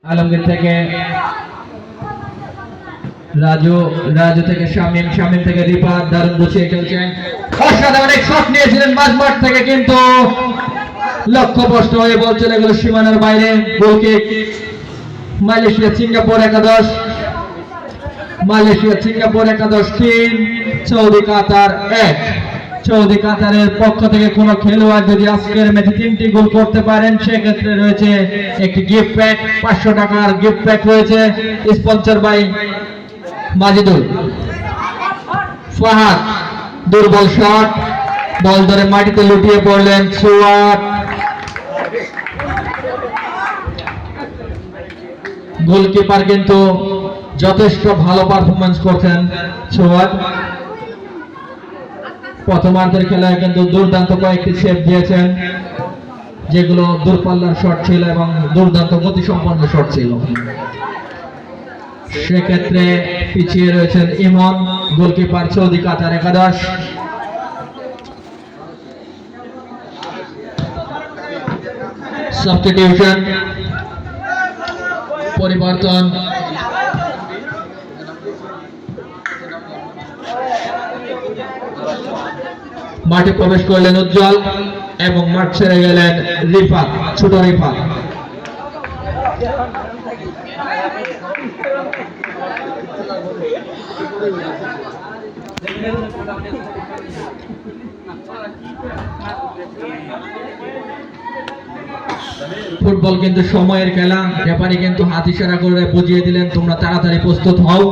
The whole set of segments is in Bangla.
আলমগীর থেকে রাজু, রাজু থেকে শামিম, শামিম থেকে রিফাত, দারুণ গুছিয়ে খেলছেন। অসাধারণ অনেক শট নিয়েছিলেন মাঝমাঠ থেকে, কিন্তু লক্ষ্যভ্রষ্ট হয়ে বল চলে গেল সীমানার বাইরে। গোল কিক। মালয়েশিয়া সিঙ্গাপুর একাদশ, মালয়েশিয়া সিঙ্গাপুর একাদশ 3, সৌদি কাতার 1। সৌদি কাতারের পক্ষ থেকে কোন খেলোয়াড় যদি আজকের ম্যাচে 3টি গোল করতে পারেন সেক্ষেত্রে রয়েছে একটি গিফট প্যাক, 500 টাকার গিফট প্যাক রয়েছে, স্পন্সর বাই মাজিদুল। ফাহাদ দুর্বল শট, বল ধরে মাটিতে লুটিয়ে পড়লেন সুয়াদ। গোলকিপার কিন্তু যথেষ্ট ভালো পারফরম্যান্স করছেন সুয়াদ। প্রথমার্ধের খেলায় কিন্তু দুর্দান্ত কয়েকটি সেভ দিয়েছেন, যেগুলো দূরপাল্লার শট ছিল এবং দুর্দান্ত গতিসম্পন্ন শট ছিল। সেক্ষেত্রে পিছিয়ে রয়েছেন ইমন, গোলকিপার সৌদি কাতার একাদশ। সাবস্টিটিউশন, পরিবর্তন। মাঠে প্রবেশ করলেন উজ্জ্বল এবং মাঠ ছেড়ে গেলেন রিফাত, ছোট রিফাত। ফুটবল কিন্তু সময়ের খেলা, রেফারি কিন্তু হাত ইশারা করে বুঝিয়ে দিলেন তোমরা তাড়াতাড়ি প্রস্তুত হও।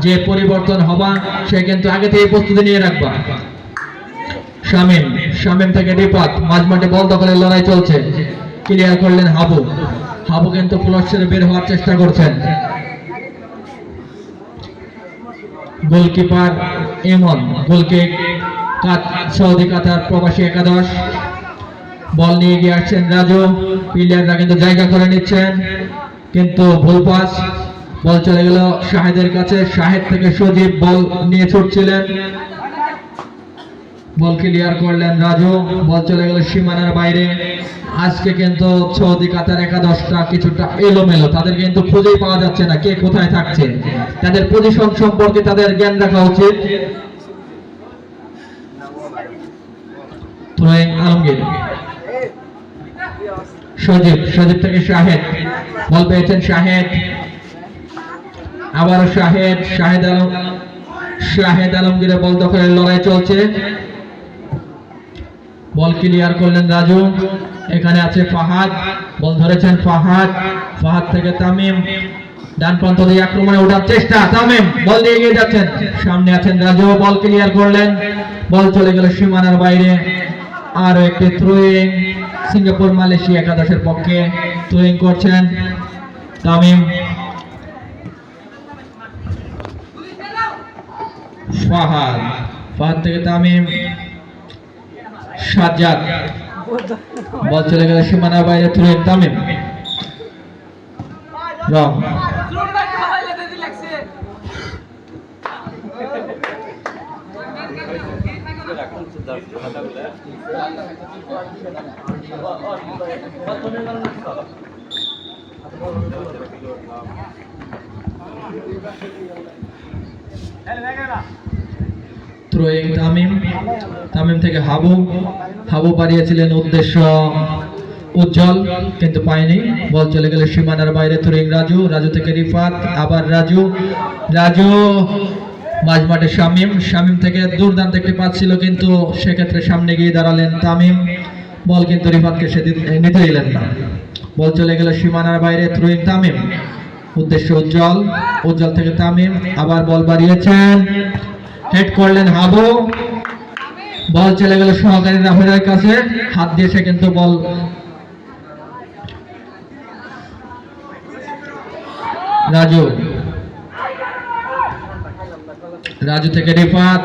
যে পরিবর্তন হবা সে কিন্তু আগে থেকে প্রস্তুতি নিয়ে রাখবা। শামিম, শামিম থেকে রিফাত, মাঝমাঠে বল দখলের লড়াই চলছে। ক্লিয়ার করলেন হাবু, হাবু কিন্তু ক্রস ছেড়ে বের হওয়ার চেষ্টা করছেন। গোলকিপার ইমন, গোলকিক সৌদি কাতার প্রবাসী একাদশ। বল নিয়ে গিয়ে আসছেন রাজু, প্লেয়াররা কিন্তু জায়গা করে নিচ্ছেন, কিন্তু ভুল পাস। বল চলে গেল শাহেদের কাছে, শাহেদ থেকে সজীব বল নিয়ে ছুটছিলেন, বল ক্লিয়ার করলেন রাজু, বল চলে গেল সীমানার বাইরে। আজকে কিন্তু সৌদি কাতার একাদশটা কিছুটা এলোমেলো, তাদের কিন্তু খুঁজেই পাওয়া যাচ্ছে না কে কোথায় থাকছে। তাদের পজিশন সম্পর্কে তাদের জ্ঞান রাখা উচিত। আলমগীর, সজীব, সজীব থেকে শাহেদ, বল পেয়েছেন শাহেদ, আবারও শাহেদ, শাহেদ আলম, শাহেদ আলমগীরের বল দখলের লড়াই চলছে। বল ক্লিয়ার করলেন রাজু, এখানে আছে ফাহাদ, বল ধরেছেন ফাহাদ, ফাহাদ থেকে তামিম, ডান প্রান্ত দিয়ে আক্রমণে ওঠার চেষ্টা, তামিম বল দিয়ে এগিয়ে যাচ্ছেন, সামনে আছেন রাজু, বল ক্লিয়ার করলেন, বল চলে গেল সীমানার বাইরে। আর একটি থ্রোয়িং, সিঙ্গাপুর মালয়েশিয়া একাদশের পক্ষে থ্রোয়িং করছেন তামিম। ফাহাদ, ফাহাদ থেকে তামিম, সাজ্জাদ, বল চলে গেল সীমানার বাইরে, থ্রোয়িং তামিম। রং, থ্রোয়িং তামিম, তামিম থেকে হাবু, হাবু পারিয়েছিলেন উদ্দেশ্য উজ্জ্বল কিন্তু পায়নি, বল চলে গেল সীমানার বাইরে। থ্রোয়িং রাজু, রাজু থেকে রিফাত, আবার রাজু, রাজু মাঝমাঠে শামিম, শামিম থেকে দুর্দান্ত একটি পাস ছিল কিন্তু সেক্ষেত্রে সামনে গিয়ে দাঁড়ালেন তামিম, বল কিন্তু রিফাতকে সে নিতে দিলেন না, বল চলে গেল সীমানার বাইরে। থ্রোয়িং তামিম, উদ্দেশ্য উজ্জ্বল, উজ্জ্বল থেকে তামিম, আবার বল বাড়িয়েছেন, হেড করলেন হাবু, বল চলে গেল সহকারী রাফেলের কাছে, হাত দিয়েছে কিন্তু বল রাজু, রাজু থেকে রিফাত,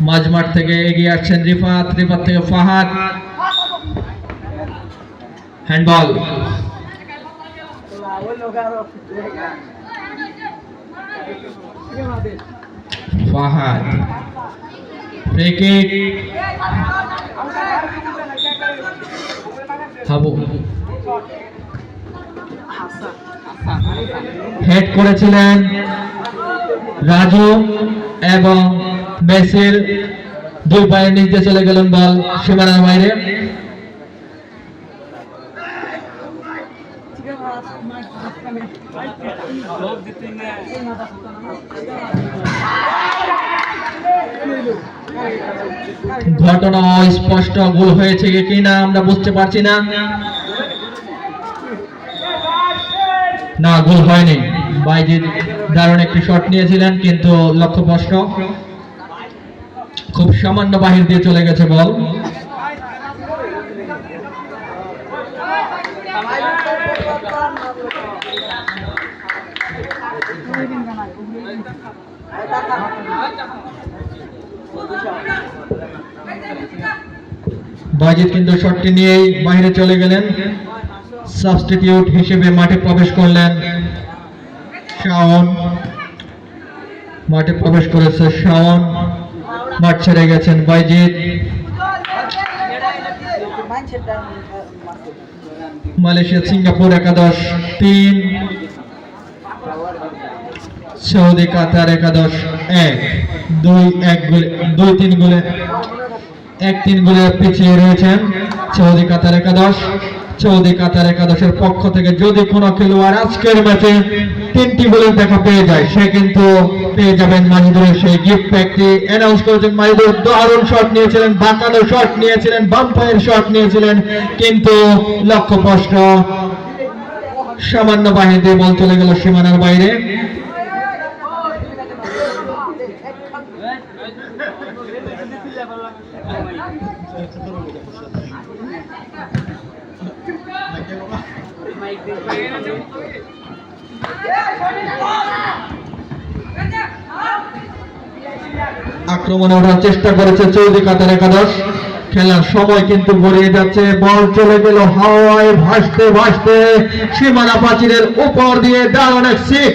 মাঝমাঠ থেকে এগিয়ে আসছেন রিফাত, রিফাত থেকে Fahad, handball. Fahad, free kick, Habu, head করেছিলেন রাজু এবং মেসির দুই পায়ের নিচে চলে গেলেন বল সীমানার বাইরে। ঘটনা স্পষ্ট, গোল হয়েছে কিনা আমরা বুঝতে পারছি না। না, গোল হয়নি। বাইজিদ দারুণ একটি শট নিয়েছিলেন কিন্তু লক্ষ্যভ্রষ্ট, খুব সামান্য বাহির দিয়ে চলে গেছে বল। বাইজিদ কিন্তু শটটি নিয়েই বাইরে চলে গেলেন। সাবস্টিটিউট হিসেবে মাঠে প্রবেশ করলেন শাওন। মাঠে প্রবেশ করেছে শাওন, মাঠ ছেড়ে গেছেন বাইজিদ। মালয়েশিয়া সিঙ্গাপুর একাদশ 3, সৌদি কাতার একাদশ 1, 2-3 গোলে 1-3 গোলে পিছিয়ে রয়েছেন সৌদি কাতার একাদশ। সৌদি কাতার একাদশের পক্ষ থেকে যদি কোনো খেলোয়াড় আজকের ম্যাচে 3টি গোলের দেখা পেয়ে যায়, সে কিন্তু পেয়ে যাবেন মাহিদুরের সেই গিফট প্যাকটি। অ্যানাউন্স করেছেন মাহিদুর। দারুণ শট নিয়েছিলেন, বাঁকানো শট নিয়েছিলেন, বাম পায়ের শট নিয়েছিলেন কিন্তু লক্ষ্যভ্রষ্ট, সামান্য বাহির দিয়ে বল চলে গেল সীমানার বাইরে। আক্রমণে ওঠার চেষ্টা করেছে সৌদি কাতার একাদশ। খেলার সময় কিন্তু গড়িয়ে যাচ্ছে, বল চলে গেল হাওয়ায় ভাসতে ভাসতে সীমানা প্রাচীরের উপর দিয়ে। দারুণ এক 6।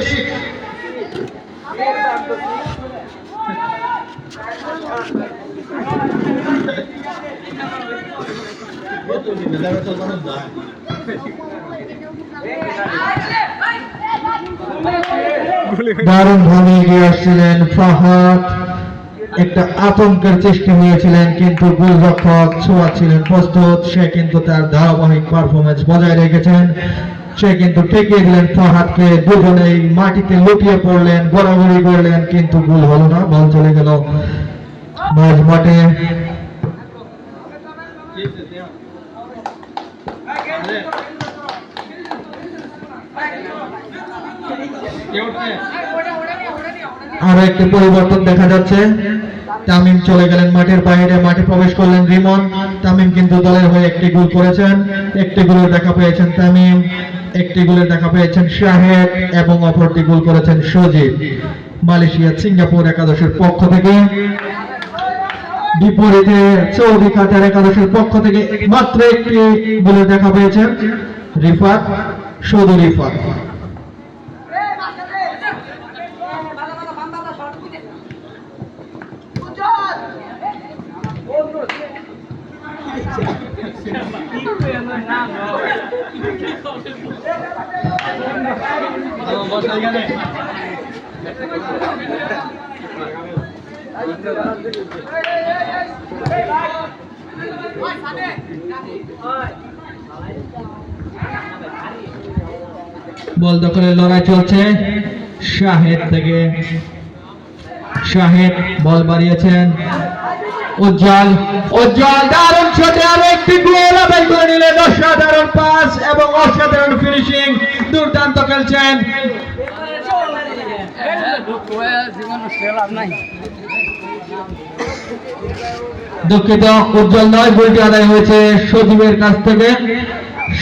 দারুণ ভাবে এগিয়ে আসছিলেন ফাহাদ, একটা আতঙ্কের সৃষ্টি হয়েছিলেন কিন্তু গোলরক্ষক ছোঁয়া ছিলেন প্রস্তুত। সে কিন্তু তার ধারাবাহিক পারফরমেন্স বজায় রেখেছেন। সে কিন্তু ঠেকিয়ে দিলেন ফাহাদকে। দুজনেই মাটিতে লুটিয়ে পড়লেন, গড়াগড়ি করলেন কিন্তু গোল হলো না। বল চলে গেল মাঝ মাঠে। আরো একটি পরিবর্তন দেখা যাচ্ছে। তামিম চলে গেলেন মাঠের বাইরে, মাঠে প্রবেশ করলেন রিমন। তামিম কিন্তু দলের হয়ে একটি গোল করেছেন, একটি গোলের দেখা পেয়েছেন তামিম, একটি গোলের দেখা পেয়েছেন শাহেদ এবং অপরটি গোল করেছেন সজীব। মালয়েশিয়া সিঙ্গাপুর একাদশের পক্ষ থেকে। বিপরীতে সৌদি কাতার একাদশের পক্ষ থেকে মাত্র একটি গোলের দেখা পেয়েছেন রিফাত, শুধু রিফাত। বল দখলের লড়াই চলছে। শাহেদ থেকে শাহেদ বল বাড়িয়েছেন উজ্জ্বল, উজ্জ্বল দারুণ শটে আরো একটি গোল আদায় করে নিলেন। অসাধারণ পাস এবং অসাধারণ ফিনিশিং, দুর্দান্ত খেলছেন। দুঃখিত, উজ্জ্বল নয়, গোলটি আদায় হয়েছে সজীবের কাছ থেকে।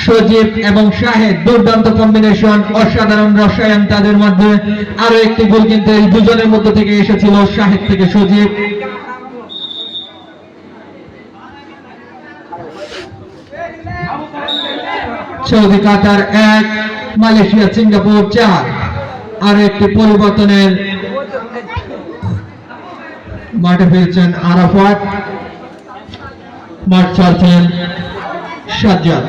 সজীব এবং শাহেদ দুর্দান্ত কম্বিনেশন, অসাধারণ রসায়ন তাদের মধ্যে। আরো একটি গোল কিন্তু এই দুজনের মধ্যে থেকে এসেছিল, শাহেদ থেকে Sajib. Saudi Qatar 1, Malaysia Singapore 4। আরো একটি পরিবর্তনের মাঠে ফিরছেন আরাফাত, মাঠ ছাড়ছেন সাজ্জাদ।